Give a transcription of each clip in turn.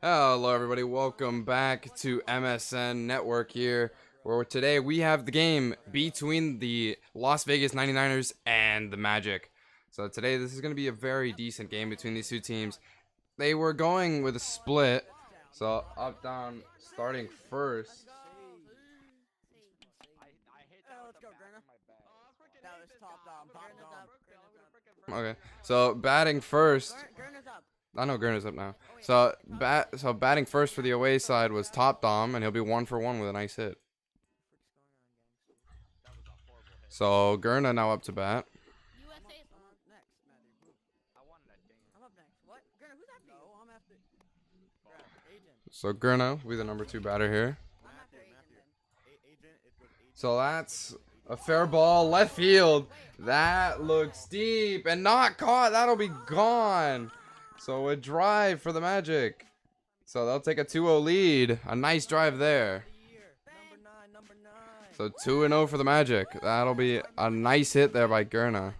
Hello, everybody. Welcome back to MSN Network here, where today we have the game between the Las Vegas 99ers and the Magic. So today this is going to be a very decent game between these two teams. They were going with a split, so up, down, starting first. Okay, so batting first. I know Gurner's up now. So batting first for the away side was Top Dom, and he'll be 1-for-1 with a nice hit. So Gurner now up to bat. So Gurner will be the number 2 batter here. So that's a fair ball, left field. That looks deep and not caught. That'll be gone. So a drive for the Magic. So they'll take a 2-0 lead. A nice drive there. So 2-0 for the Magic. That'll be a nice hit there by Gurner.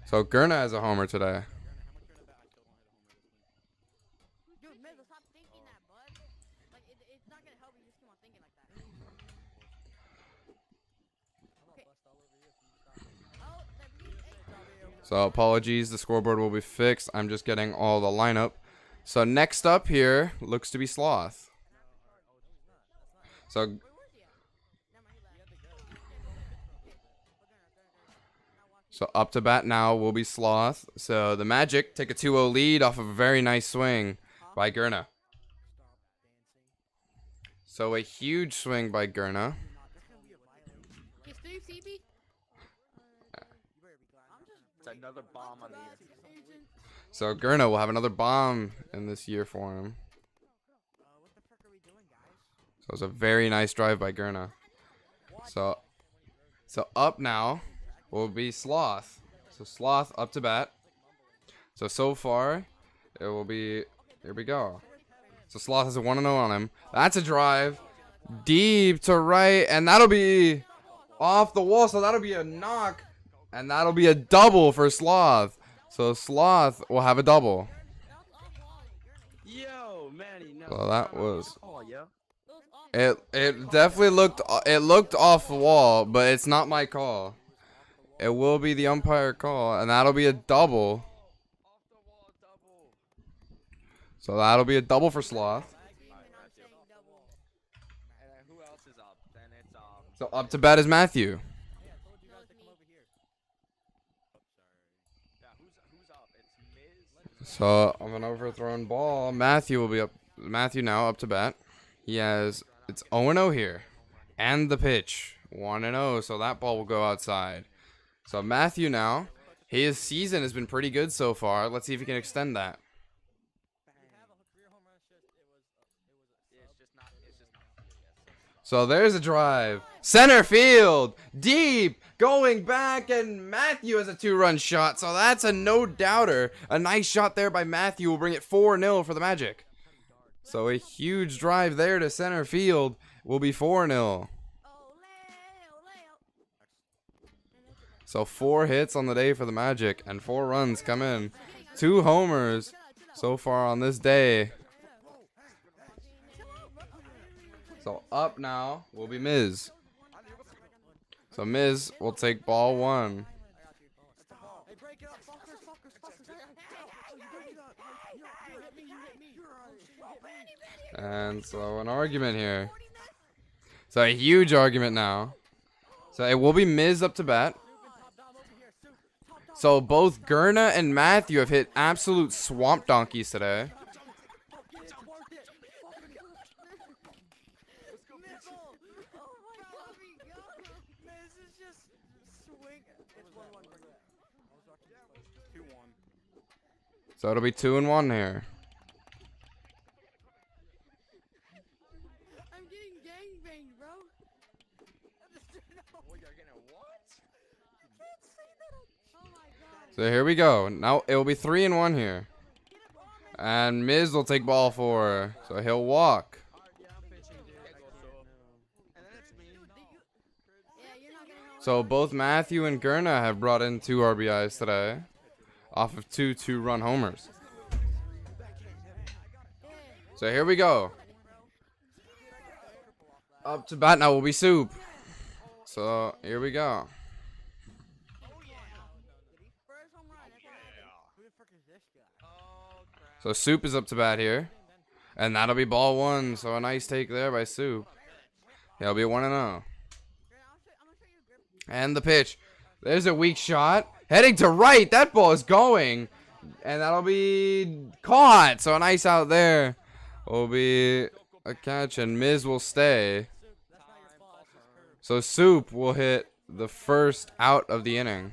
So Gurner has a homer today. So apologies, the scoreboard will be fixed. I'm just getting all the lineup. So next up here looks to be Sloth. So up to bat now will be Sloth. So the Magic take a 2-0 lead off of a very nice swing by Gurner. So a huge swing by Gurner. Another bomb on the year. So Gurner will have another bomb in this year for him. So it's a very nice drive by Gurner. So up now will be Sloth. So Sloth up to bat. So far it will be, here we go. So Sloth has a 1-0 on him. That's a drive deep to right, and that'll be off the wall. So that'll be a knock. And that'll be a double for Sloth. So Sloth will have a double. Yo, Manny, no. So that was. Oh, yeah. It definitely looked off the wall, but it's not my call. It will be the umpire call, and that'll be a double. So that'll be a double for Sloth. Who else is up? Then it's So up to bat is Matthew. So of an overthrown ball, Matthew will be up. Matthew now up to bat. It's 0-0 here, and the pitch 1-0. So that ball will go outside. So Matthew now, his season has been pretty good so far. Let's see if he can extend that. So there's a drive, center field, deep. Going back, and Matthew has a 2-run shot, so that's a no-doubter. A nice shot there by Matthew will bring it 4-0 for the Magic. So a huge drive there to center field will be 4-0. So 4 hits on the day for the Magic, and 4 runs come in. 2 homers so far on this day. So up now will be Miz. So Miz will take ball 1. And so an argument here. So a huge argument now. So it will be Miz up to bat. So both Gurner and Matthew have hit absolute swamp donkeys today. So it'll be 2-1 here. I'm getting gangbanged, bro. So here we go. Now it will be 3-1 here. And Miz will take ball 4. So he'll walk. So both Matthew and Gurner have brought in 2 RBIs today, off of 2 2-run homers. So here we go. Up to bat now will be Soup. So here we go. So Soup is up to bat here. And that'll be ball one. So a nice take there by Soup. He'll be 1-0. And the pitch. There's a weak shot. Heading to right. That ball is going. And that'll be caught. So a nice out there. Will be a catch. And Miz will stay. So Soup will hit the first out of the inning.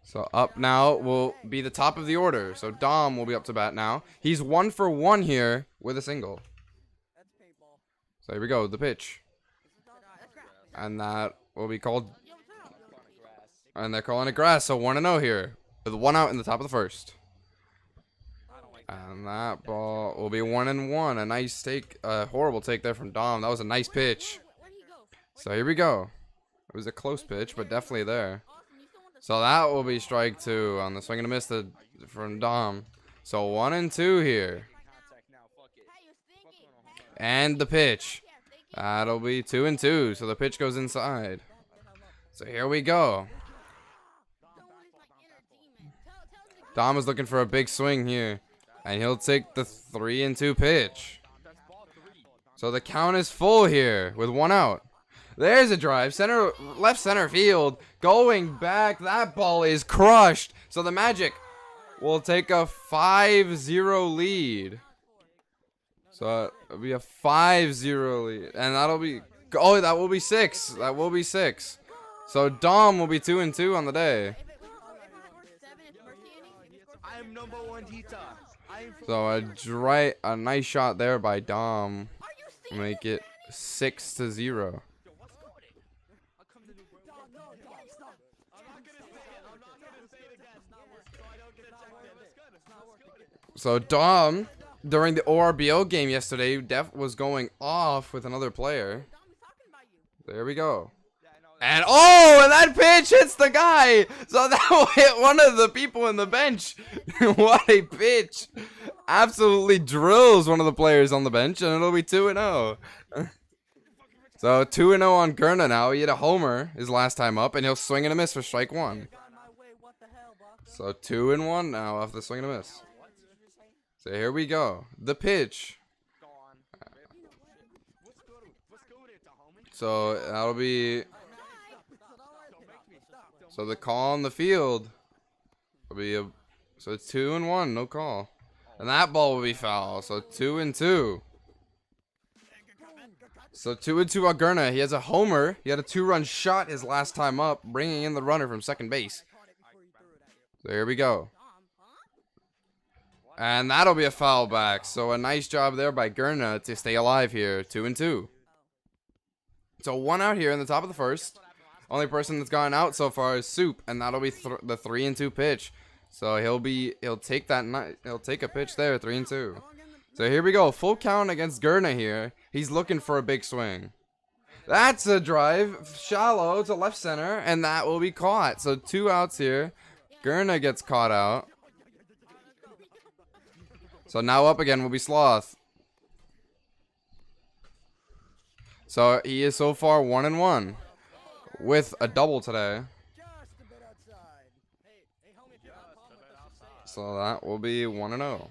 So up now will be the top of the order. So Dom will be up to bat now. He's 1 for 1 here with a single. So here we go, the pitch. And that will be called. And they're calling it grass. So 1-0 here. With 1 out in the top of the first. And that ball will be 1-1. A nice take, a horrible take there from Dom. That was a nice pitch. So here we go. It was a close pitch, but definitely there. So that will be strike 2 on the swing and a miss from Dom. So 1-2 here. And the pitch. That'll be 2-2. So the pitch goes inside. So here we go. Dom is looking for a big swing here. And he'll take the 3-2 pitch. So the count is full here with 1 out. There's a drive. Left center field. Going back. That ball is crushed. So the Magic will take a 5-0 lead. So it'll be a 5-0 lead. And that'll be. Oh, that will be 6. That will be 6. So Dom will be 2-2 on the day. I'm number 1 Tita. So a nice shot there by Dom. Make it 6-0. So Dom, during the ORBO game yesterday, was going off with another player. There we go. And and that pitch hits the guy. So that will hit one of the people in the bench. What a pitch. Absolutely drills one of the players on the bench, and it'll be 2-0. So 2-0 on Gurna now. He hit a homer his last time up, and he'll swing and a miss for strike 1. So 2-1 now off the swing and a miss. So here we go. The pitch. So that'll be. So the call on the field will be so it's 2-1, no call. And that ball will be foul. So 2-2. So 2-2 on Gurna. He has a homer. He had a 2-run shot his last time up, bringing in the runner from second base. So here we go. And that'll be a foul back. So a nice job there by Gurna to stay alive here. 2-2. So 1 out here in the top of the first. Only person that's gone out so far is Soup, and that'll be the 3-2 pitch. So he'll take a pitch there, 3-2. So here we go, full count against Gurna here. He's looking for a big swing. That's a drive, shallow to left center, and that will be caught. So 2 outs here. Gurna gets caught out. So now up again will be Sloth. So he is so far 1-1 with a double today. So that will be 1-0.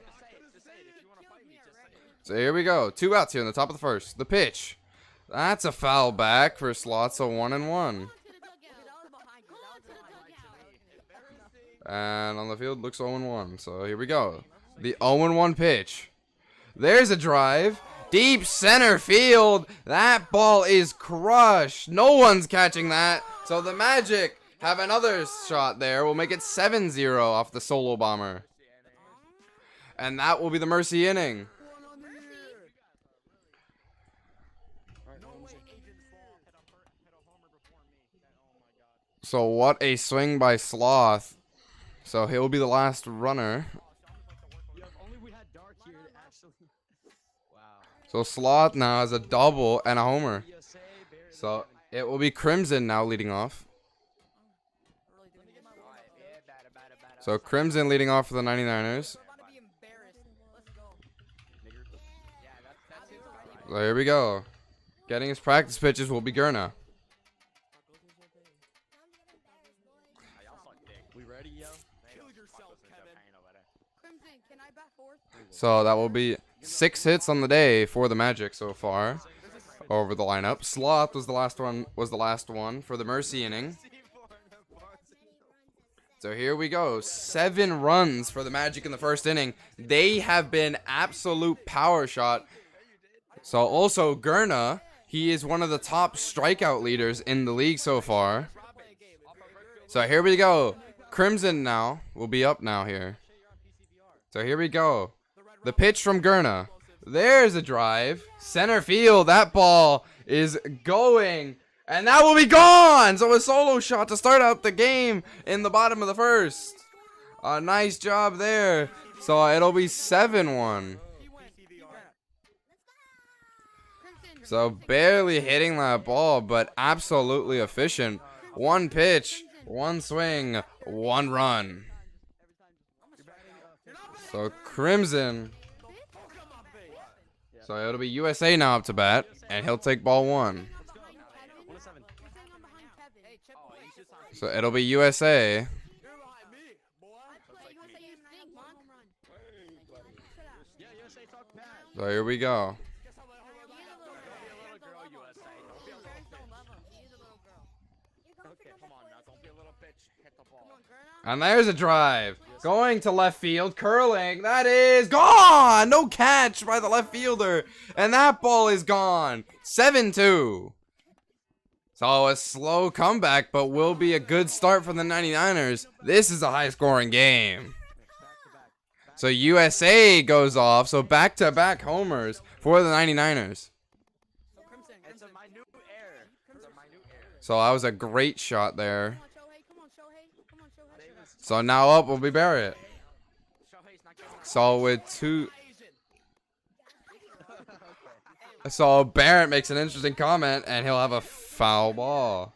So here we go. 2 outs here in the top of the first. The pitch. That's a foul back for Sloth. So 1-1. And on the field looks 0-1. So here we go. The 0-1 pitch. There's a drive. Deep center field. That ball is crushed. No one's catching that. So the Magic have another shot there. We'll make it 7-0 off the solo bomber. And that will be the mercy inning. So what a swing by Sloth. So he'll be the last runner. So Sloth now has a double and a homer. So it will be Crimson now leading off. So Crimson leading off for the 99ers. So here we go. Getting his practice pitches will be Gurna. We ready, yo? Crimson, can I bat fourth? So that will be 6 hits on the day for the Magic so far over the lineup. Sloth was the last one for the Mercy inning. So here we go. 7 runs for the Magic in the first inning. They have been absolute power shot. So also Gurna, he is one of the top strikeout leaders in the league so far. So here we go. Crimson now will be up now here. So here we go. The pitch from Gurna. There's a drive. Center field. That ball is going. And that will be gone. So a solo shot to start out the game in the bottom of the first. A nice job there. So it'll be 7-1. So barely hitting that ball, but absolutely efficient. 1 pitch, 1 swing, 1 run. So Crimson. So it'll be USA now up to bat, and he'll take ball 1. So it'll be USA. So here we go. And there's a drive. Going to left field. Curling. That is gone. No catch by the left fielder. And that ball is gone. 7-2. So a slow comeback, but will be a good start for the 99ers. This is a high-scoring game. So USA goes off. So back-to-back homers for the 99ers. So that was a great shot there. So now up will be Barrett. So with 2. So Barrett makes an interesting comment, and he'll have a foul ball.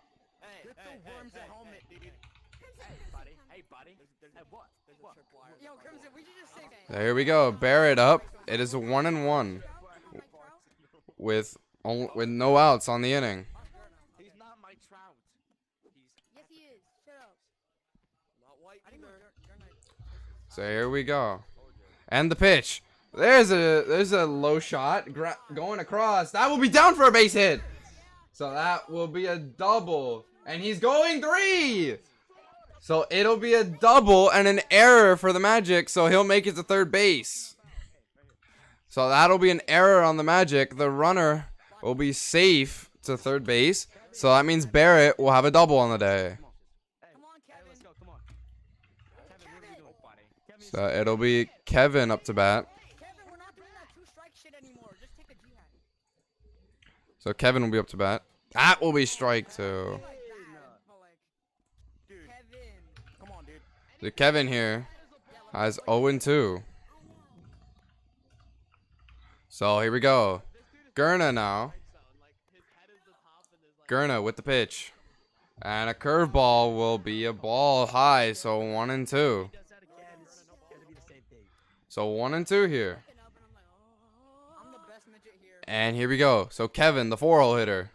So here we go. Barrett up. It is a 1-1 with no outs on the inning. So here we go. And the pitch. There's a low shot going across. That will be down for a base hit. So that will be a double. And he's going 3. So it'll be a double and an error for the Magic. So he'll make it to third base. So that'll be an error on the Magic. The runner will be safe to third base. So that means Barrett will have a double on the day. So it'll be Kevin up to bat. So Kevin will be up to bat. That will be strike 2. So Kevin here has 0-2. So here we go. Gurna now. Gurna with the pitch. And a curveball will be a ball high. So 1-2. So 1-2 here. And here we go. So Kevin, the 4-hole hitter.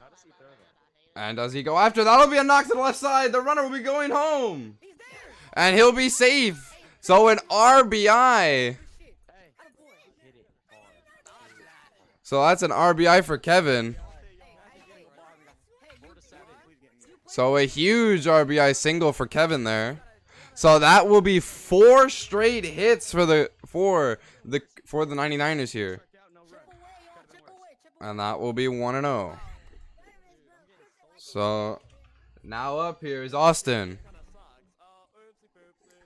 And does he go after? That'll be a knock to the left side. The runner will be going home. And he'll be safe. So an RBI. So that's an RBI for Kevin. So a huge RBI single for Kevin there. So that will be 4 straight hits for the 99ers here. And that will be 1-0. So now up here is Austin.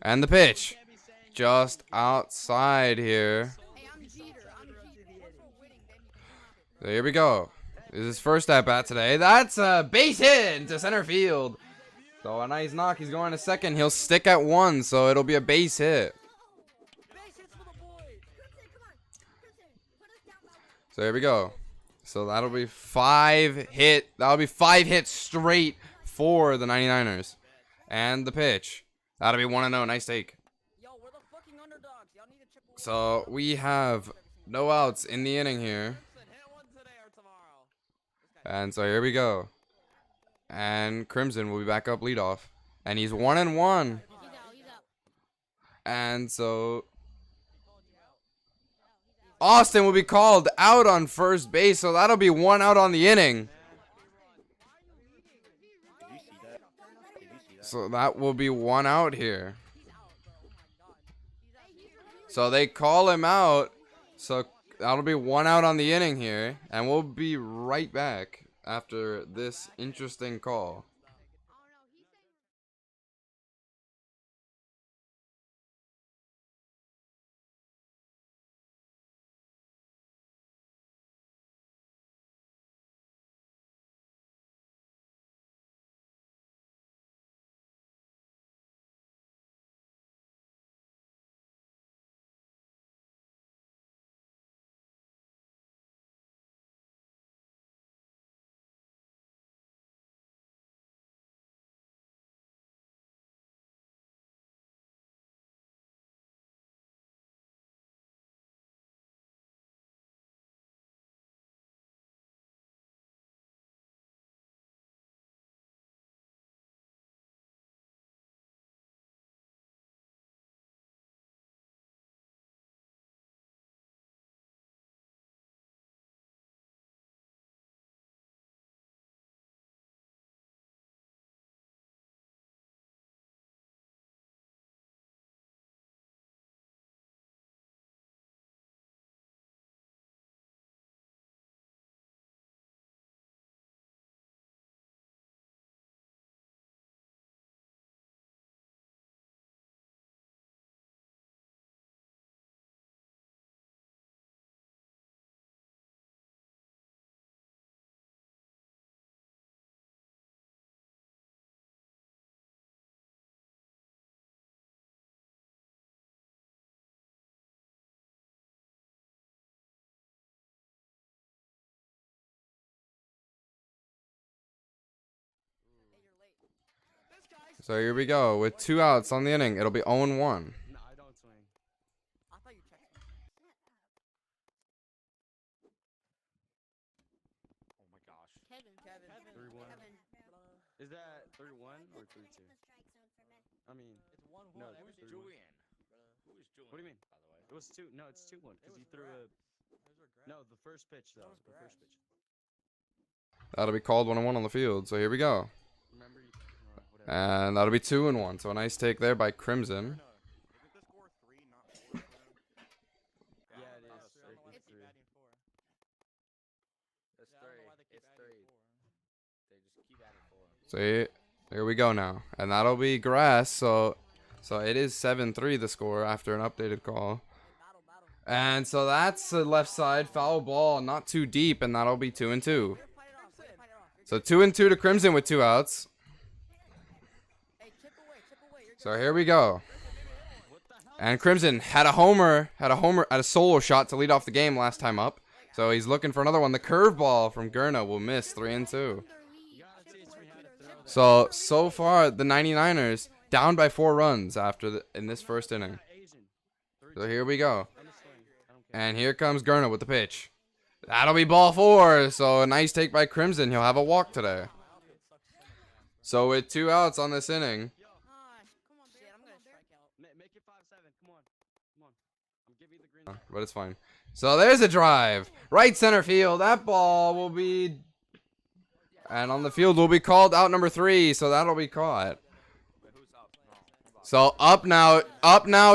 And the pitch. Just outside here. So here we go. This is his first at bat today. That's a base hit into center field. So a nice knock. He's going to second. He'll stick at 1, so it'll be a base hit. So here we go. So that'll be 5 hits straight for the 99ers. And the pitch. That'll be 1-0. Nice take. So we have no outs in the inning here. And so here we go. And Crimson will be back up leadoff. And he's 1-1. And so Austin will be called out on first base. So that'll be 1 out on the inning. So that will be 1 out here. So they call him out. So that'll be 1 out on the inning here. And we'll be right back after this interesting call. So here we go with 2 outs on the inning. It'll be 0-1. No, I don't swing. I thought you checked. Oh my gosh. Kevin. 3-1. Is that 3-1 or 3-2? I mean, It's 1-1. No, Who's 3-1. Julian? Who is Julian? What do you mean? By the way. It was 2. No, it's 2-1 because you threw a. No, the first pitch though. The first pitch. That'll be called 1-1 on the field. So here we go. Remember you. Whatever. And that'll be 2-1. So a nice take there by Crimson. Yeah, it is. It's 3. It's 3. It's 3. They just keep adding 4. So here we go now. And that'll be grass. So it is 7-3 the score after an updated call. And so that's the left side foul ball, not too deep, and that'll be 2-2. So 2-2 to Crimson with 2 outs. So here we go. And Crimson had a solo shot to lead off the game last time up. So he's looking for another one. The curveball from Gurna will miss 3-2. So far the 99ers down by 4 runs in this first inning. So here we go. And here comes Gurna with the pitch. That'll be ball 4. So a nice take by Crimson. He'll have a walk today. So with 2 outs on this inning. Make it 5-7. Come on. I'm giving you the green. But it's fine. So there's a drive. Right center field. That ball will be... And on the field will be called out number 3. So that'll be caught. So up now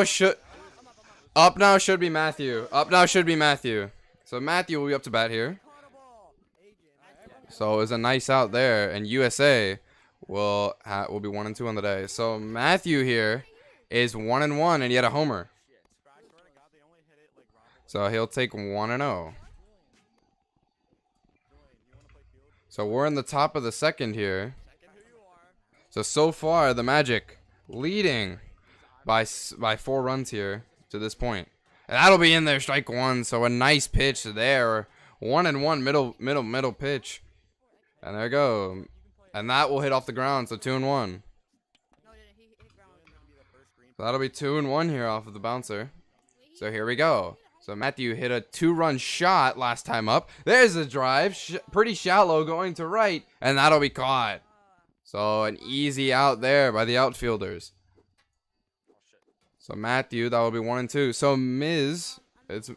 should be Matthew. So Matthew will be up to bat here. So it was a nice out there, and USA will be 1-2 on the day. So Matthew here is 1-1, and he had a homer. So he'll take 1-0. So we're in the top of the second here. So far the Magic leading by 4 runs here to this point. And that'll be in there, strike 1. So a nice pitch there. 1-1 middle pitch. And there we go. And that will hit off the ground. So 2-1. So that'll be 2-1 here off of the bouncer. So here we go. So Matthew hit a 2-run shot last time up. There's a drive, pretty shallow, going to right, and that'll be caught. So an easy out there by the outfielders. So Matthew, that will be 1 and 2. So Miz, it's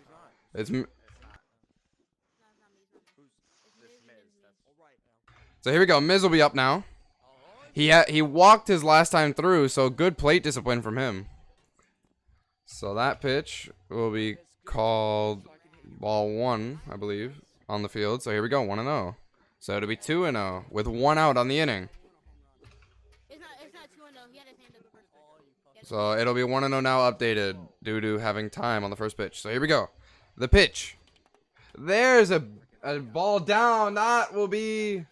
so here we go. Miz will be up now. He walked his last time through, so good plate discipline from him. So that pitch will be called ball 1, I believe, on the field. So here we go, 1 and 0. So it'll be 2 and 0 with 1 out on the inning. It's not 2 and 0. He had his hand up the first pitch. So it'll be 1 and 0 now, updated due to having time on the first pitch. So here we go. The pitch. There's a ball down. That'll be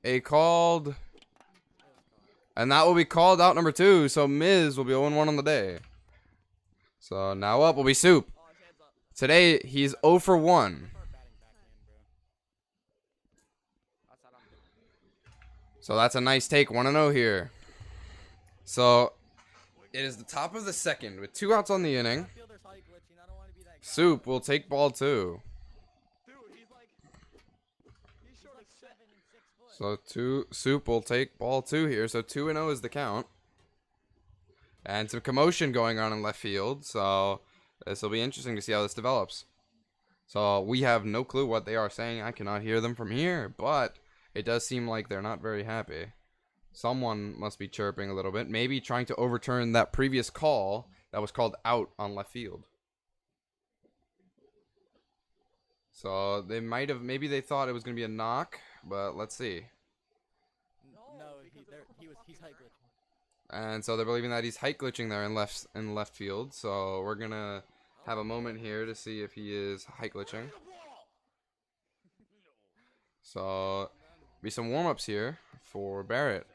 a called, and that will be called out number 2. So Miz will be 0-1 on the day. So now up will be Soup. Today he's 0 for 1. So that's a nice take, 1-0 here. So it is the top of the second with 2 outs on the inning. Soup will take ball 2. So Soup will take ball 2 here. So 2 and 0 is the count. And some commotion going on in left field. So this will be interesting to see how this develops. So we have no clue what they are saying. I cannot hear them from here, but it does seem like they're not very happy. Someone must be chirping a little bit, maybe trying to overturn that previous call that was called out on left field. So they might have, maybe they thought it was going to be a knock, but let's see. No, he's height glitching. And so they're believing that he's height glitching there in left field. So we're going to have a moment here to see if he is height glitching. So be some warm-ups here for Barrett.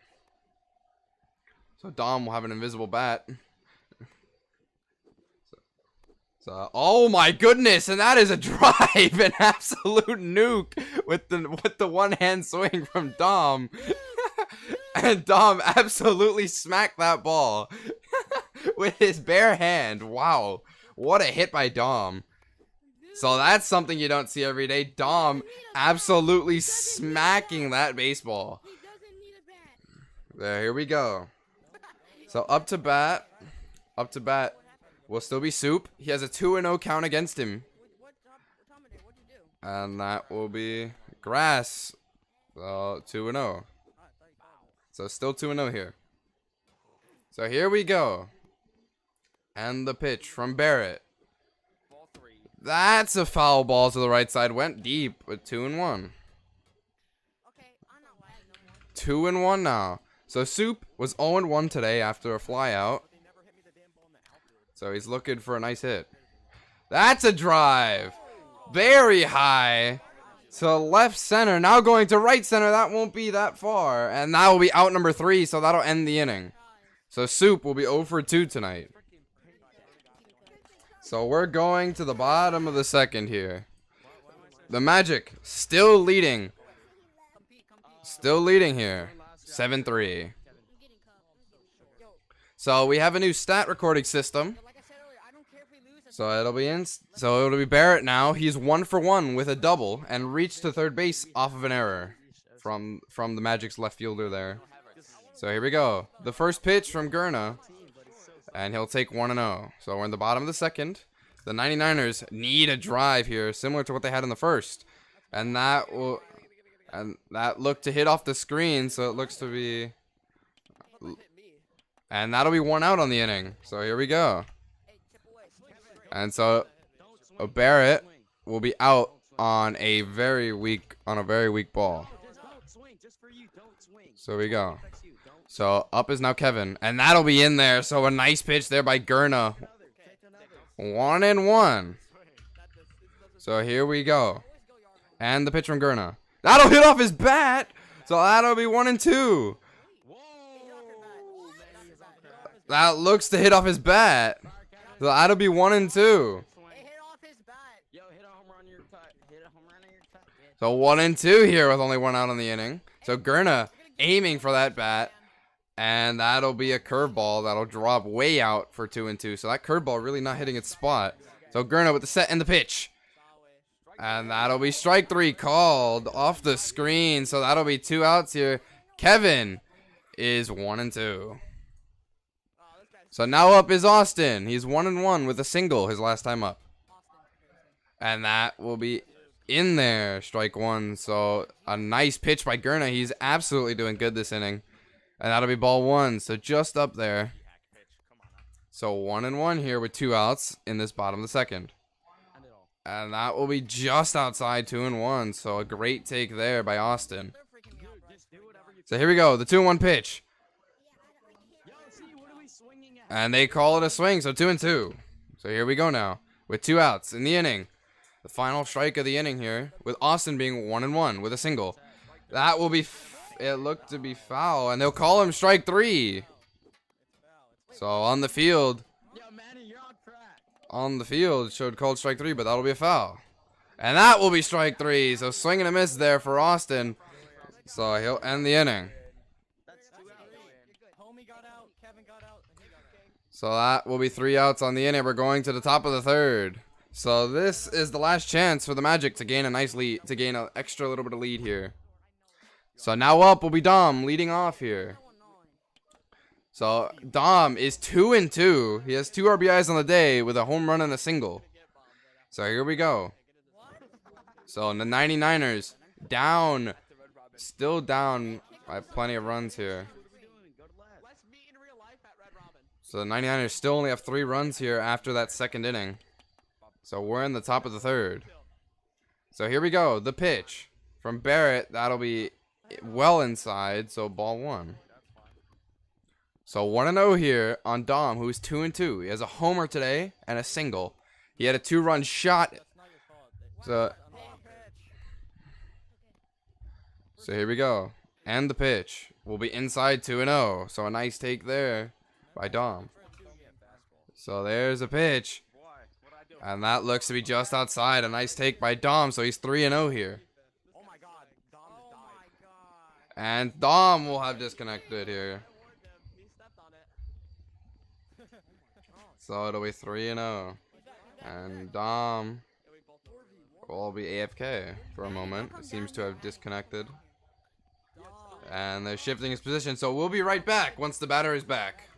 So Dom will have an invisible bat. So, oh my goodness, and that is a drive, an absolute nuke with the one-hand swing from Dom. And Dom absolutely smacked that ball with his bare hand. Wow, what a hit by Dom. So that's something you don't see every day. Dom absolutely smacking that baseball. There, here we go. So up to bat will still be Soup. He has a 2-0 count against him. And that will be Grass. 2-0. So still 2-0 here. So here we go. And the pitch from Barrett. That's a foul ball to the right side. Went deep with 2-1. 2-1 now. So Soup was 0-1 today after a fly out. So he's looking for a nice hit. That's a drive. Very high. To left center. Now going to right center. That won't be that far. And that will be out number 3. So that'll end the inning. So Soup will be 0 for 2 tonight. So we're going to the bottom of the second here. The Magic still leading. Still leading here. 7-3. So we have a new stat recording system. So it'll be Barrett now. He's 1 for 1 with a double and reached to third base off of an error from the Magic's left fielder there. So here we go. The first pitch from Gurna. And he'll take 1-0. So we're in the bottom of the second. The 99ers need a drive here, similar to what they had in the first. And that looked to hit off the screen, so it looks to be. And that'll be 1 out on the inning. So here we go. And so Barrett will be out on a very weak ball. So here we go. So up is now Kevin, and that'll be in there. So a nice pitch there by Gurna. 1-1. So here we go. And the pitch from Gurna. That'll hit off his bat. So that'll be 1-2. That looks to hit off his bat. So that'll be 1-2. So 1-2 here with only 1 out on the inning. So Gurna aiming for that bat. And that'll be a curveball that'll drop way out for 2-2. So that curveball really not hitting its spot. So Gurna with the set and the pitch. And that'll be strike 3 called off the screen. So that'll be 2 outs here. Kevin is 1-2. So now up is Austin. He's 1-1 with a single his last time up. And that will be in there. Strike 1. So a nice pitch by Gurna. He's absolutely doing good this inning. And that'll be ball 1. So just up there. So 1-1 here with 2 outs in this bottom of the second. And that will be just outside 2-1. So a great take there by Austin. So here we go. The 2-1 pitch. And they call it a swing. So 2-2. So here we go now with 2 outs in the inning. The final strike of the inning here with Austin being 1-1 with a single. That will be, it looked to be foul. And they'll call him strike 3. So on the field. On the field showed called strike 3, but that'll be a foul. And that will be strike 3. So swing and a miss there for Austin. So he'll end the inning. So that will be 3 outs on the inning. We're going to the top of the third. So this is the last chance for the Magic to gain a nice lead, to gain an extra little bit of lead here. So now up will be Dom leading off here. So Dom is 2-2. He has 2 RBIs on the day with a home run and a single. So here we go. So the 99ers down, still down by plenty of runs here. So the 99ers still only have 3 runs here after that second inning. So we're in the top of the third. So here we go. The pitch from Barrett. That'll be well inside. So ball 1. So 1-0 here on Dom, who's 2-2. He has a homer today and a single. He had a 2-run shot. So here we go. And the pitch will be inside 2-0. So a nice take there by Dom. So there's a pitch. And that looks to be just outside. A nice take by Dom. So he's 3-0 here. And Dom will have disconnected here. So it'll be 3-0. And Dom will be AFK for a moment. It seems to have disconnected. And they're shifting his position. So we'll be right back once the batter is back.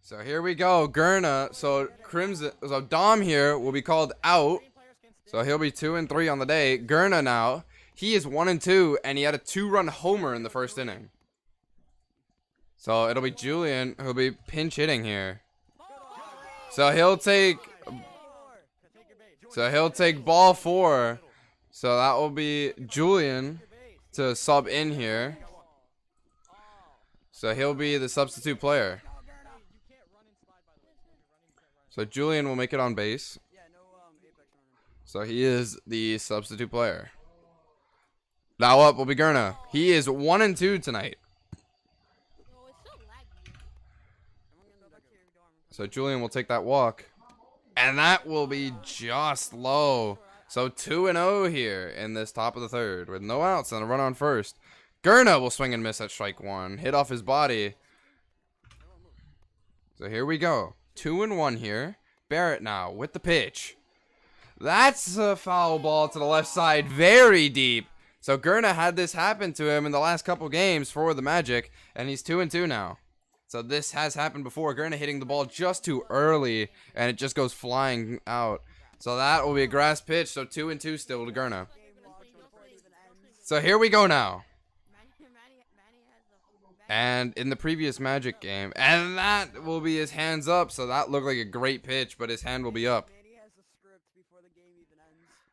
So here we go, Gurna. So Dom here will be called out. So he'll be 2-3 on the day. Gurna now, he is 1-2, and he had a 2-run homer in the first inning. So it'll be Julian who'll be pinch hitting here. So he'll take ball 4. So that will be Julian to sub in here. So he'll be the substitute player. So Julian will make it on base. So he is the substitute player. Now up will be Gurna. He is 1-2 tonight. So Julian will take that walk. And that will be just low. So 2-0 here in this top of the third with no outs and a run on first. Gurna will swing and miss at strike 1. Hit off his body. So here we go. 2-1 here. Barrett now with the pitch. That's a foul ball to the left side. Very deep. So Gurna had this happen to him in the last couple games for the Magic, and he's 2-2 now. So this has happened before. Gurna hitting the ball just too early, and it just goes flying out. So that will be a grass pitch. So 2-2 still to Gurna. So here we go now. And in the previous Magic game, and that will be his hands up. So that looked like a great pitch, but his hand will be up.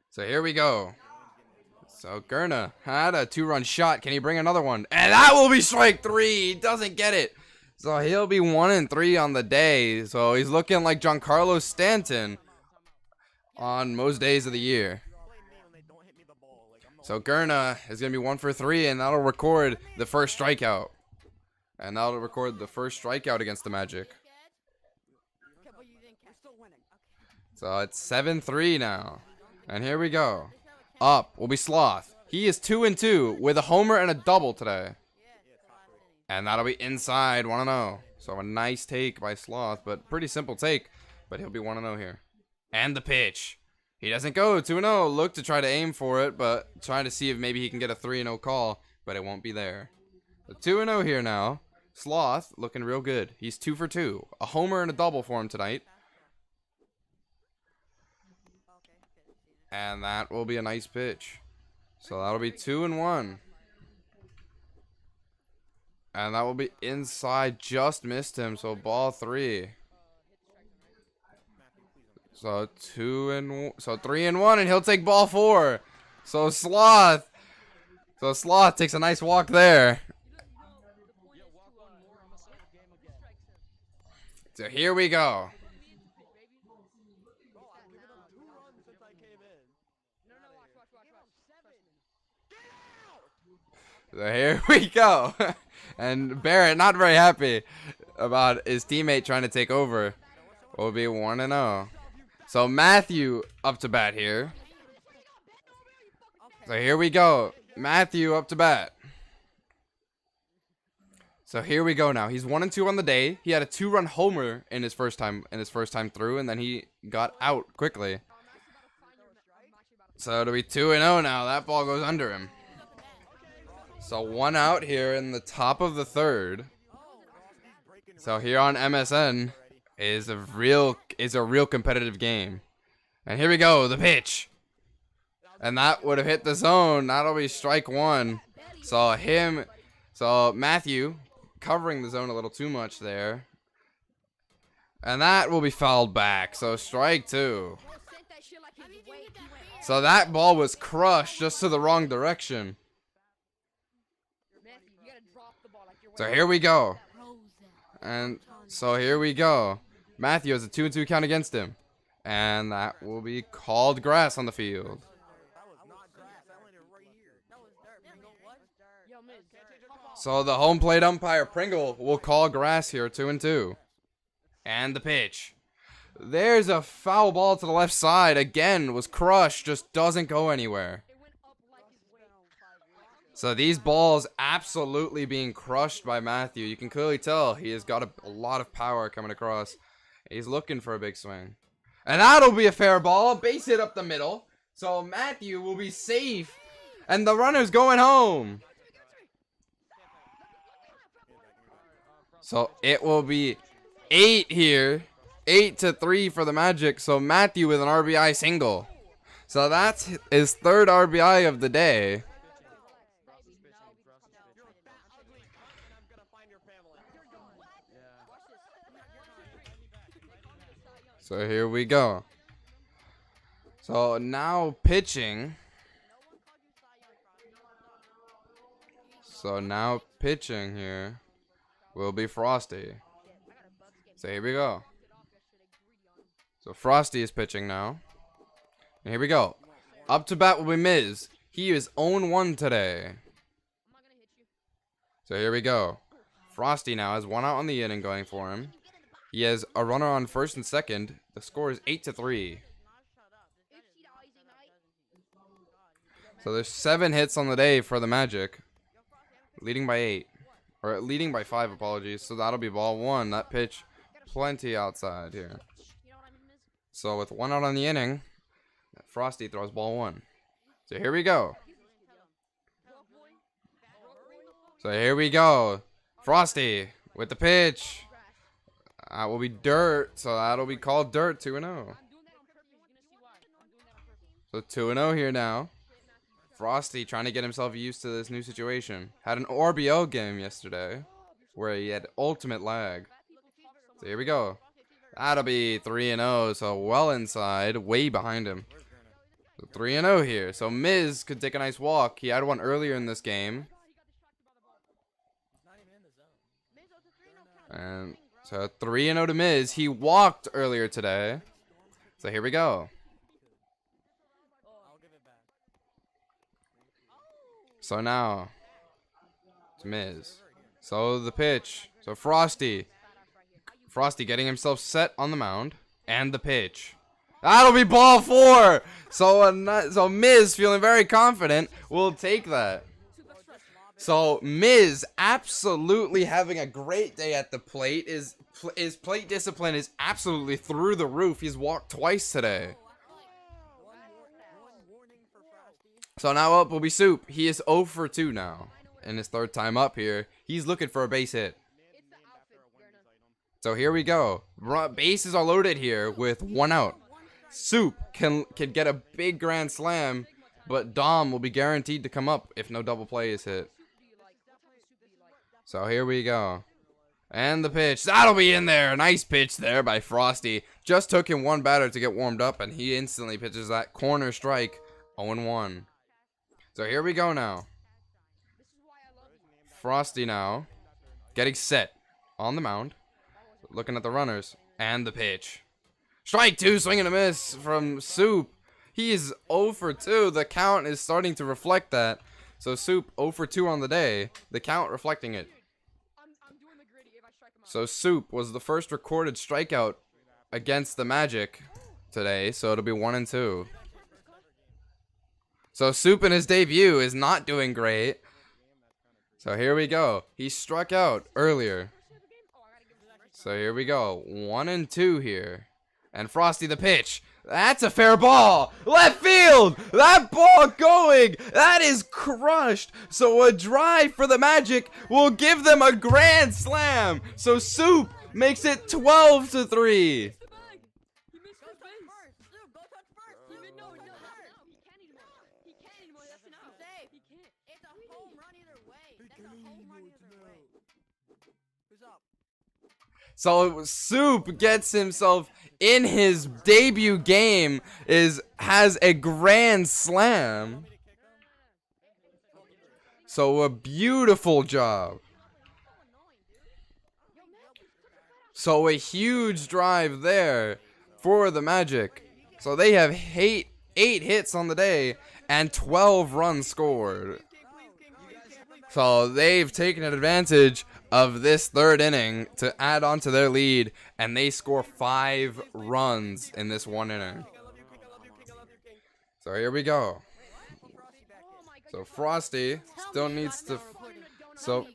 So here we go. So Gurna had a 2-run shot. Can he bring another one? And that will be strike 3. He doesn't get it. So he'll be 1-3 on the day. So he's looking like Giancarlo Stanton on most days of the year. So Gurna is going to be 1 for 3, and that'll record the first strikeout. And that'll record the first strikeout against the Magic. So it's 7-3 now. And here we go. Up will be Sloth. He is 2-2 with a homer and a double today. And that'll be inside 1-0. So a nice take by Sloth, but pretty simple take. But he'll be 1-0 here. And the pitch. He doesn't go 2-0. Look to try to aim for it, but trying to see if maybe he can get a 3-0 call, but it won't be there. So 2-0 here now. Sloth looking real good. He's 2 for 2. A homer and a double for him tonight. And that will be a nice pitch. So that'll be 2-1. And that will be inside. Just missed him. So ball 3. So 3-1, and he'll take ball 4. So Sloth takes a nice walk there. So here we go. So here we go. And Barrett not very happy about his teammate trying to take over. Will be 1-0. So Matthew up to bat here. So here we go. Matthew up to bat. So here we go now. He's 1-2 on the day. He had a 2-run homer in his first time through, and then he got out quickly. So it'll be 2-0 now. That ball goes under him. So 1 out here in the top of the 3rd. So here on MSN is a real competitive game. And here we go, the pitch. And that would have hit the zone. That'll be strike 1. So Matthew covering the zone a little too much there. And that will be fouled back. So strike 2. So that ball was crushed just to the wrong direction. So here we go. And so here we go. Matthew has a 2-2 count against him. And that will be called grass on the field. So the home plate umpire, Pringle, will call grass here, 2-2. And the pitch. There's a foul ball to the left side. Again, was crushed, just doesn't go anywhere. So these balls absolutely being crushed by Matthew. You can clearly tell he has got a lot of power coming across. He's looking for a big swing. And that'll be a fair ball. Base hit up the middle. So Matthew will be safe. And the runner's going home. So it will be 8 here. 8-3 for the Magic. So Matthew with an RBI single. So that's his 3rd RBI of the day. So here we go. So now pitching. So now pitching here will be Frosty. So here we go. So Frosty is pitching now. And here we go. Up to bat will be Miz. He is 0-1 today. So here we go. Frosty now has 1 out on the inning going for him. He has a runner on first and second. The score is 8-3. So there's 7 hits on the day for the Magic. Leading by 8. Or leading by 5, apologies. So that'll be ball 1. That pitch plenty outside here. So with 1 out on the inning, Frosty throws ball 1. So here we go. So here we go. Frosty with the pitch. That will be dirt. So that'll be called dirt 2-0. So 2-0 here now. Frosty trying to get himself used to this new situation. Had an RBO game yesterday where he had ultimate lag. So here we go. That'll be 3-0. So well inside, way behind him. So 3-0 here. So Miz could take a nice walk. He had one earlier in this game. And so 3-0 to Miz. He walked earlier today. So here we go. So now it's Miz. So the pitch. So Frosty getting himself set on the mound. And the pitch. That'll be ball 4. So Miz, feeling very confident, will take that. So Miz absolutely having a great day at the plate. His plate discipline is absolutely through the roof. He's walked twice today. So now up will be Soup. He is 0 for 2 now. In his third time up here. He's looking for a base hit. So here we go. Bases are loaded here with 1 out. Soup can get a big grand slam, but Dom will be guaranteed to come up if no double play is hit. So here we go. And the pitch. That'll be in there. Nice pitch there by Frosty. Just took him 1 batter to get warmed up, and he instantly pitches that corner strike. 0-1. So here we go now. Frosty now getting set on the mound. Looking at the runners. And the pitch. Strike 2, swing and a miss from Soup. He is 0 for 2. The count is starting to reflect that. So Soup 0 for 2 on the day. The count reflecting it. So Soup was the first recorded strikeout against the Magic today. So it'll be 1-2. So Soup in his debut is not doing great. So here we go. He struck out earlier. So here we go. 1-2 here. And Frosty the pitch. That's a fair ball. Left field. That ball going. That is crushed. So a drive for the Magic will give them a grand slam. So Soup makes it 12-3. So Soup gets himself in his debut game has a grand slam. So a beautiful job. So a huge drive there for the Magic. So they have eight hits on the day and 12 runs scored. So they've taken advantage of this third inning to add on to their lead, and they score 5 runs in this 1 inning. So here we go. So Frosty still needs to. So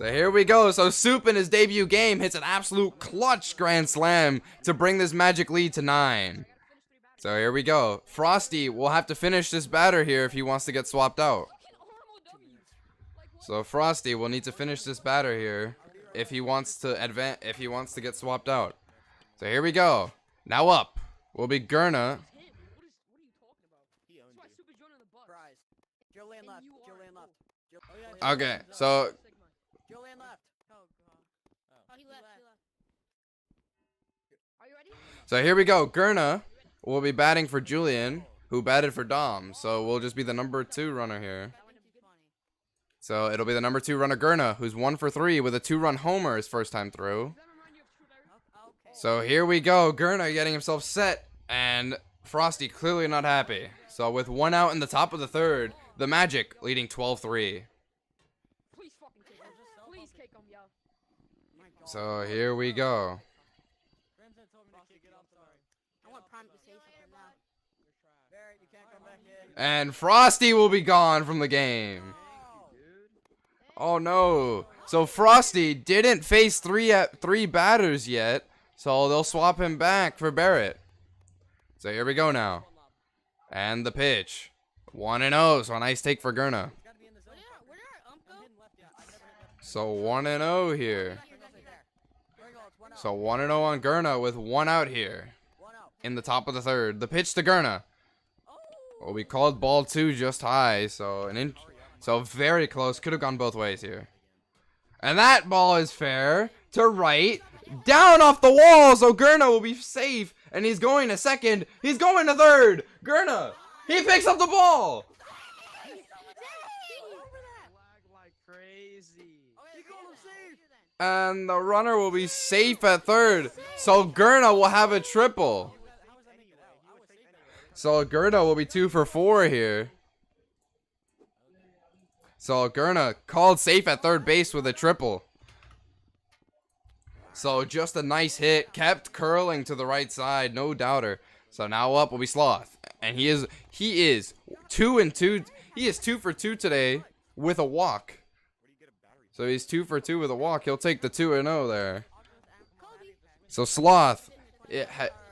here we go. So Soup in his debut game hits an absolute clutch grand slam to bring this Magic lead to 9. So here we go. Frosty will have to finish this batter here if he wants to get swapped out. So Frosty will need to finish this batter here if he wants to get swapped out. So here we go. Now up will be Gurna. Okay, so here we go. Gurna will be batting for Julian, who batted for Dom. So we'll just be the number 2 runner here. So it'll be the number 2 runner, Gurna, who's 1 for 3 with a 2-run homer his first time through. So here we go. Gurna getting himself set, and Frosty clearly not happy. So with 1 out in the top of the 3rd, the Magic leading 12-3. So here we go. And Frosty will be gone from the game. Oh no. So Frosty didn't face three batters yet. So they'll swap him back for Barrett. So here we go now. And the pitch. 1-0. So a nice take for Gurna. It's gotta be in the zone. Where did our ump I'm go? hitting left, yeah. I never hit that. So 1-0 here. There you go, it's 1-0. So 1-0 on Gurna with 1 out here. 1 out. In the top of the third. The pitch to Gurna. Well, we called ball 2 just high. So so very close. Could have gone both ways here. And that ball is fair to right. Down off the wall. So Gurna will be safe. And he's going to second. He's going to third. Gurna. He picks up the ball. Lag like crazy. And the runner will be safe at third. So Gurna will have a triple. How was that making it out? I was safe anyway. So Gurna will be 2 for 4 here. So Gurna called safe at third base with a triple. So just a nice hit. Kept curling to the right side. No doubter. So now up will be Sloth. And he is 2 and 2. He is 2 for 2 today with a walk. So he's 2 for 2 with a walk. He'll take the 2-0 there. So Sloth.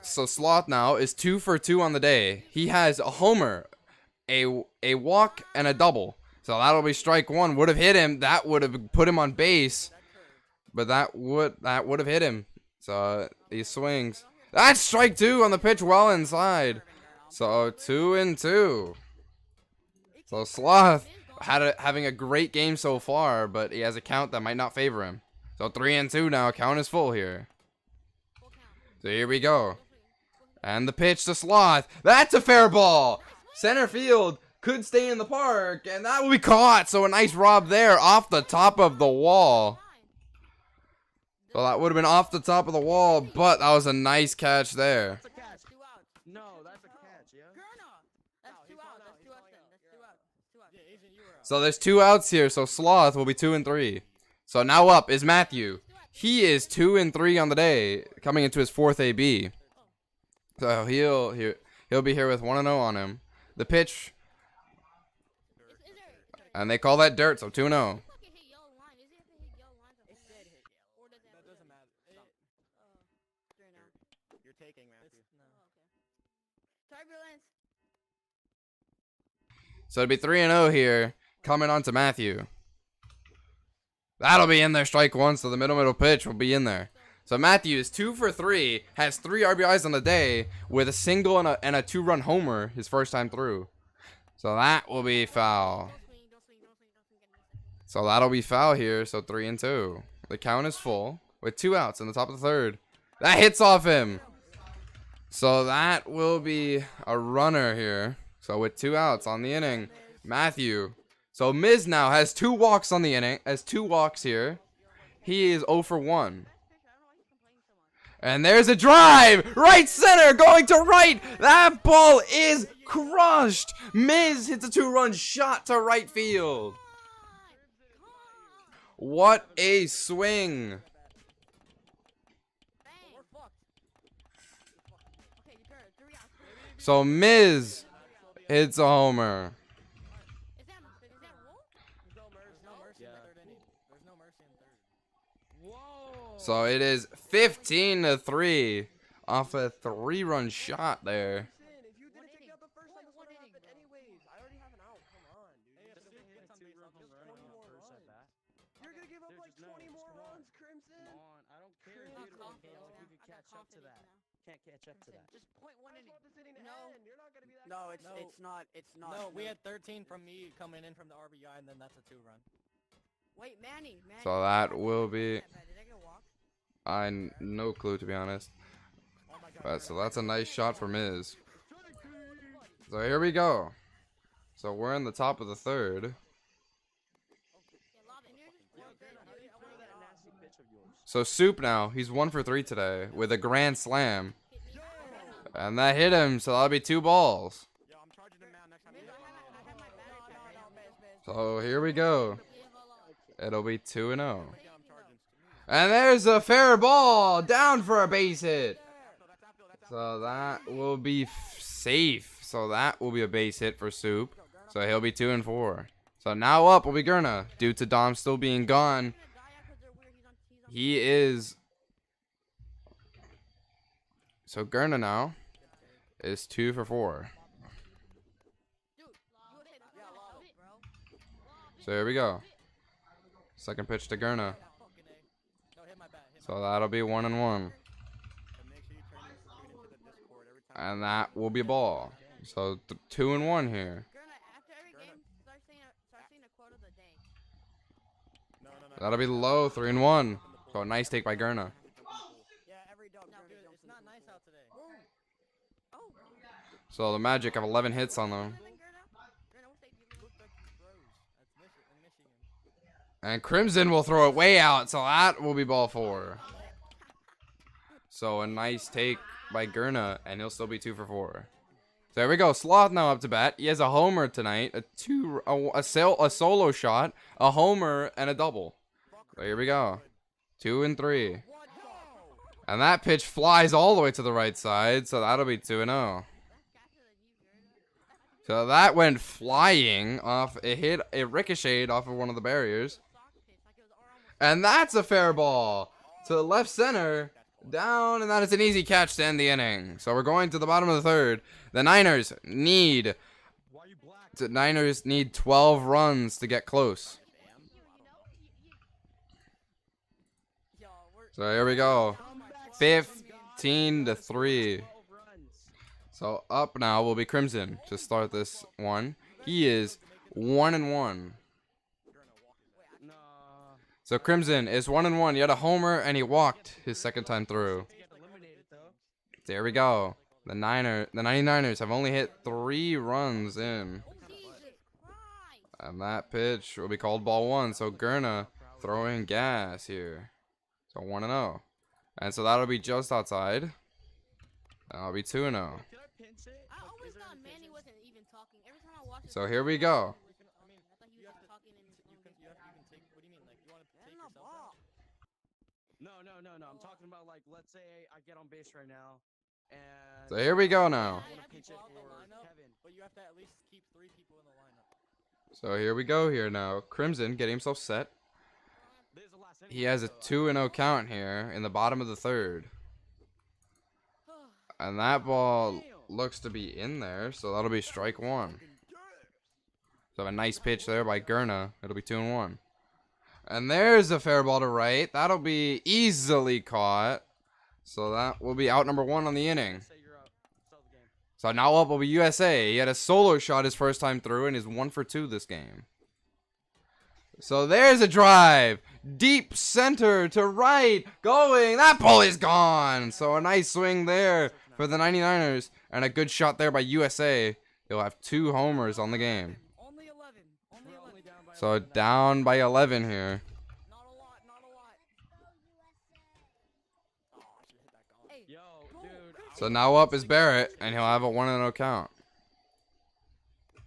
So Sloth now is 2 for 2 on the day. He has a homer, a walk, and a double. So that'll be strike 1. Would have hit him. That would have put him on base. But that would have hit him. So he swings. That's strike 2 on the pitch well inside. So 2 and 2. So Sloth having a great game so far, but he has a count that might not favor him. So 3 and 2 now. Count is full here. So here we go. And the pitch to Sloth. That's a fair ball. Center field could stay in the park, and that will be caught. So a nice rob there off the top of the wall. So that would have been off the top of the wall, but that was a nice catch there. That's a catch. No, that's a catch, yeah? That's 2 outs. That's 2 outs then. That's 2 outs. 2 outs. Yeah, Asian, you were out. So there's 2 outs here, so Sloth will be 2 and 3. So now up is Matthew. He is 2 and 3 on the day, coming into his 4th AB. So he'll be here with 1-0 on him. The pitch, Is there and they call that dirt, so 2-0. fucking hit yellow line? Is it if it hit yellow lines? It did hit yellow. Or does That doesn't matter. Fair enough. You're taking, Matthew. Oh, okay. Turbulence. So it'll be 3-0 here, coming on to Matthew. That'll be in there, strike 1, so the middle pitch will be in there. So Matthew is 2 for 3, has 3 RBIs on the day, with a single and a 2-run homer his first time through. So that will be foul. Don't swing. Don't swing. Don't swing. Don't swing. Get in a second. So that'll be foul here, so 3 and 2. The count is full, with 2 outs in the top of the third. That hits off him. So that will be a runner here. So with 2 outs on the inning, Matthew. So Miz now has 2 walks on the inning, has 2 walks here. He is 0 for 1. And there's a drive! Right center, going to right! That ball is crushed! Miz hits a 2-run shot to right field. What a swing! Bang. Okay, your turn. 3 outs. So Miz hits a homer. Is that roll? There's no mercy in the third inning. There's no mercy in third. Whoa! So it is 15-3 off a 3-run shot there. If you didn't take out the first time, this would have happened anyways. I already have an out. Come on, dude. Hey, if Just the hit gets on a base, 2-run I'll home just run on 20 the more first at bat. You're gonna give up Dude, like just no, 20 just more come on. runs, Crimson. Come on, I don't care, I'm dude. confident I don't now. think you I can got catch up to confidence that. now. Can't catch up to that. Just point one inning. This inning to No. end. You're not gonna be that. No, confident. it's not. It's not. No, we had 13 from me coming in from the RBI, and then that's a 2-run. Wait, Manny. So that will be, Did I get a walk? no clue to be honest. But so that's a nice shot for Miz. So here we go. So we're in the top of the third. Yeah, lob in here. That nasty pitch of yours. So Soup now, he's 1 for 3 today with a grand slam. And that hit him, so that'll be 2 balls. Yo, I'm charging him now. Next time. I have my battery. So here we go. It'll be 2-0. I'm charging. And there's a fair ball down for a base hit. So that will be safe. So that will be a base hit for Soup. So he'll be 2 and 4. So now up will be Gurna. Due to Dom still being gone, he is. So Gurna now is 2 for 4. Dude, USA, that's Yeah, not lol, it. bro. So here we go. Second pitch to Gurna. Yeah, fucking A. No, hit my bat. Hit my So that'll be 1-1. And make sure you tune into the Discord every time. And that will be a ball. So 2-1 here. Gurna, after every game, start saying a quote of the day. No. That'll be low, 3-1. So a nice take by Gurna. Yeah, every dog. No, Dude, it's not nice out today. Oh, So the Magic have 11 hits on them. Gurna, we'll take you. Looked like he froze. That's Michigan. And Crimson will throw it way out. So that will be ball 4. So a nice take by Gurna. And he'll still be 2 for 4. So there we go. Sloth now up to bat. He has a homer tonight. A solo shot, a homer, and a double. So here we go. 2 and 3. And that pitch flies all the way to the right side. So that'll be 2-0. So that went flying off. It ricocheted off of one of the barriers. And that's a fair ball to left center. Down, and that is an easy catch to end the inning. So we're going to the bottom of the third. The Niners need 12 runs to get close. So here we go. 15-3. So up now will be Crimson to start this one. He is 1-1. No. So Crimson is 1-1. He had a homer and he walked his second time through. Get eliminated though. There we go. The 99ers have only hit 3 runs in. Jesus Christ. And that pitch will be called ball 1. So Gurna throwing gas here. So 1-0. And so that'll be just outside. That'll be 2-0. Did I pinch it? I Like, always is there thought any Manny pitches? wasn't even talking. Every time I watch this, So here we go. I thought he was just talking in his own You have to even take. What do you mean? Like you want to take And the yourself ball. out? No. I'm talking about like, let's say I get on base right now, and So here we go now. I want to pinch it Off the for lineup, Kevin. but you have to at least keep 3 people in the lineup. So here we go here now. Crimson getting himself set. This is the last inning, He has a so, 2-0 count here in the bottom of the third. And that ball looks to be in there. So that'll be strike 1. So a nice pitch there by Gurna. It'll be 2-1. And there's a fair ball to right. That'll be easily caught. So that will be out number 1 on the inning. say you're up. Start the game. So now up will be USA. He had a solo shot his first time through and is 1 for 2 this game. So there's a drive. Deep center to right. Going. That ball is gone. So a nice swing there for the 99ers. And a good shot there by USA. He'll have 2 homers on the game. Only 11. Only We're 11. only down by So 11 now. down by 11 here. Not a lot. Not a lot. Oh, I should hit that goal. Hey, Yo, dude. So now up is Barrett. And he'll have a 1-0 count.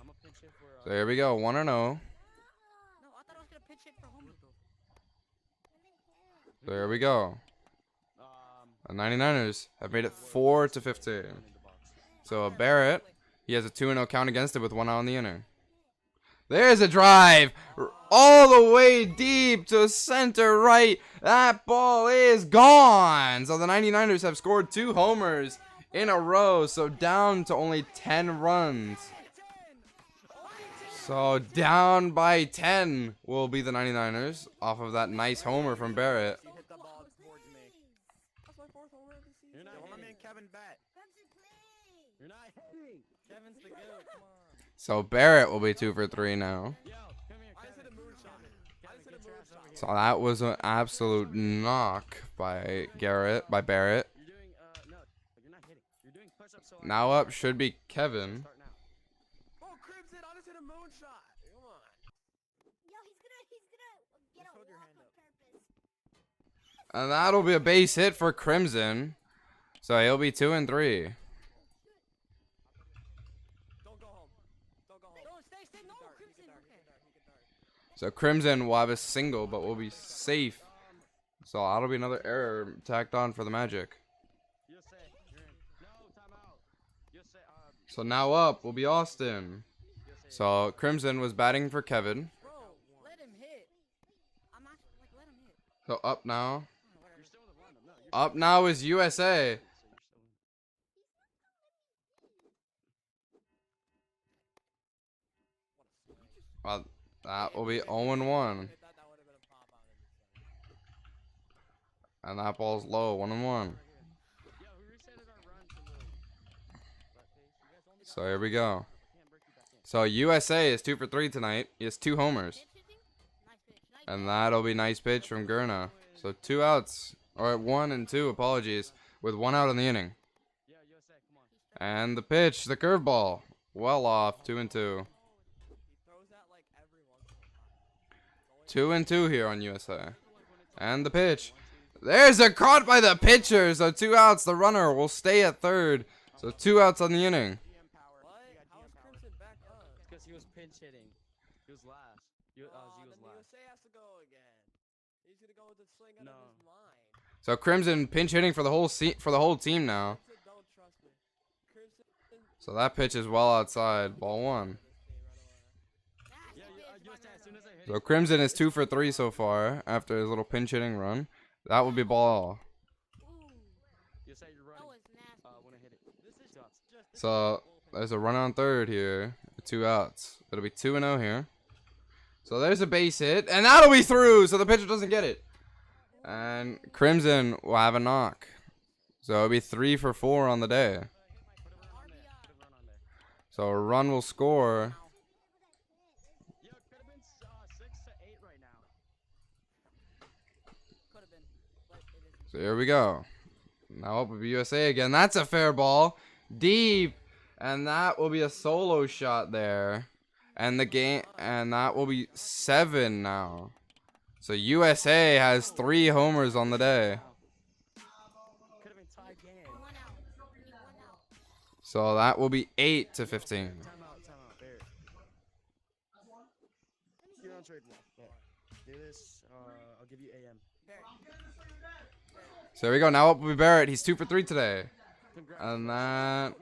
I'm gonna pinch it for. So here we go. 1-0. no, I thought I was gonna pitch it for home. So here we go. The 99ers have made it 4-15. So Barrett, he has a 2-0 count against it with 1 out on the inning. There's a drive all the way deep to center right. That ball is gone. So the 99ers have scored 2 homers in a row. So down to only 10 runs. So down by 10 will be the 99ers off of that nice homer from Barrett. You hit the ball towards me. That's my 4th homer of the season. You're not Yo, let me hitting. and Kevin bat. You're not hitting. Kevin's the goat. Come on. So Barrett will be 2 for 3 now. Yo, come here, I just hit Kevin. a moonshot. I just hit a Get your ass over moonshot. here. So that was an absolute knock by Barrett. You're doing no, you're not hitting. You're doing push-ups. So I Now can up should be Kevin. start now. Oh, Crimson, I just hit a moonshot. Come on. Yo, he's gonna get Just a hold your walk hand on up. purpose. And that'll be a base hit for Crimson. So he'll be 2 and 3. Don't go home. Don't go home. Don't stay, no, Dart, he Crimson. can dart, he Okay. can dart, he can dart. So Crimson will have a single, but will be safe. So that'll be another error tacked on for the Magic. USA, you're in. No, timeout. USA, So now up will be Austin. So Crimson was batting for Kevin. Bro, let him hit. I'm not like let him hit. So up now. you're still in the lineup. No, you're Up now is USA. so you're still in. Well, that will be 0-1. Hit that, that would have been a pop out in the And that ball's low, 1-1. Yeah, we resetted our run to the butt face. You guys only So here we go. can't break you back in. So USA is 2 for 3 tonight. He has 2 homers. Pitch hitting? Nice pitch. Nice And that'll be nice pitch from Gurna. So 2 outs. Or 1 and 2, apologies. With 1 out in the inning. Yeah, USA, come on. And the pitch, the curveball. Well off, 2-2. He throws that like every once in a while. 2-2 here on USA. And the pitch. There's a caught by the pitcher. So 2 outs. The runner will stay at third. So 2 outs on the inning. DM power. What? You got How is DM power. Crimson back up? Because he was pinch hitting. He was last. Z Then was the last. USA has to go again. He's gonna go with the swing out No. of his mind. So Crimson pinch hitting for the whole team now. Crimson, don't trust me. Crimson. So that pitch is well outside. Ball 1. This team right away. Yeah, USA, as soon as I hit So it. Crimson is 2 for 3 so far after his little pinch hitting run. That would be ball. Ooh, USA, you're that running. was nasty. When I hit it. This is shots. So there's a run on third here. 2 outs. It'll be 2-0 here. So there's a base hit. And that'll be through. So the pitcher doesn't get it. And Crimson will have a knock. So it'll be 3 for 4 on the day. Put a run on there. Put a run on there. So a run will score. Yeah, it could have been 6 to 8 right now. Could have been, but it isn't. So here we go. Now up with USA again. That's a fair ball. Deep. And that will be a solo shot there. And that will be 7 now. So USA has 3 homers on the day. Could have been tie game. 1 out. We need 1 out. So that will be 8 to 15. Time out, Barrett. You're on trade now. Yeah. Do this. I'll give you AM. So here we go. Now up with Barrett. He's 2 for 3 today. Congrats. And that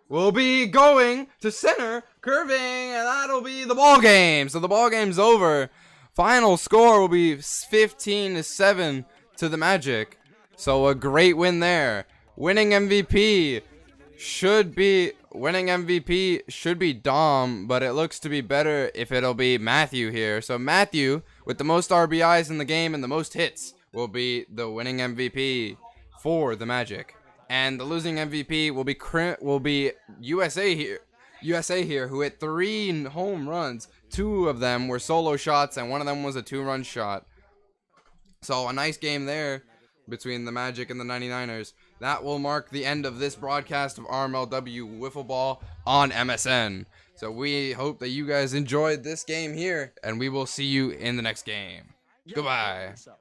will be going to center, curving, and that'll be the ball game. So the ball game's over. Final score will be 15-7 to the Magic. So a great win there. Winning MVP should be Dom, but it looks to be better if it'll be Matthew here. So Matthew, with the most RBIs in the game and the most hits, will be the winning MVP for the Magic. And the losing MVP will be USA here, who hit 3 home runs. 2 of them were solo shots, and 1 of them was a 2-run shot. So a nice game there between the Magic and the 99ers. That will mark the end of this broadcast of RMLW Wiffle Ball on MSN. So we hope that you guys enjoyed this game here, and we will see you in the next game. Goodbye. So.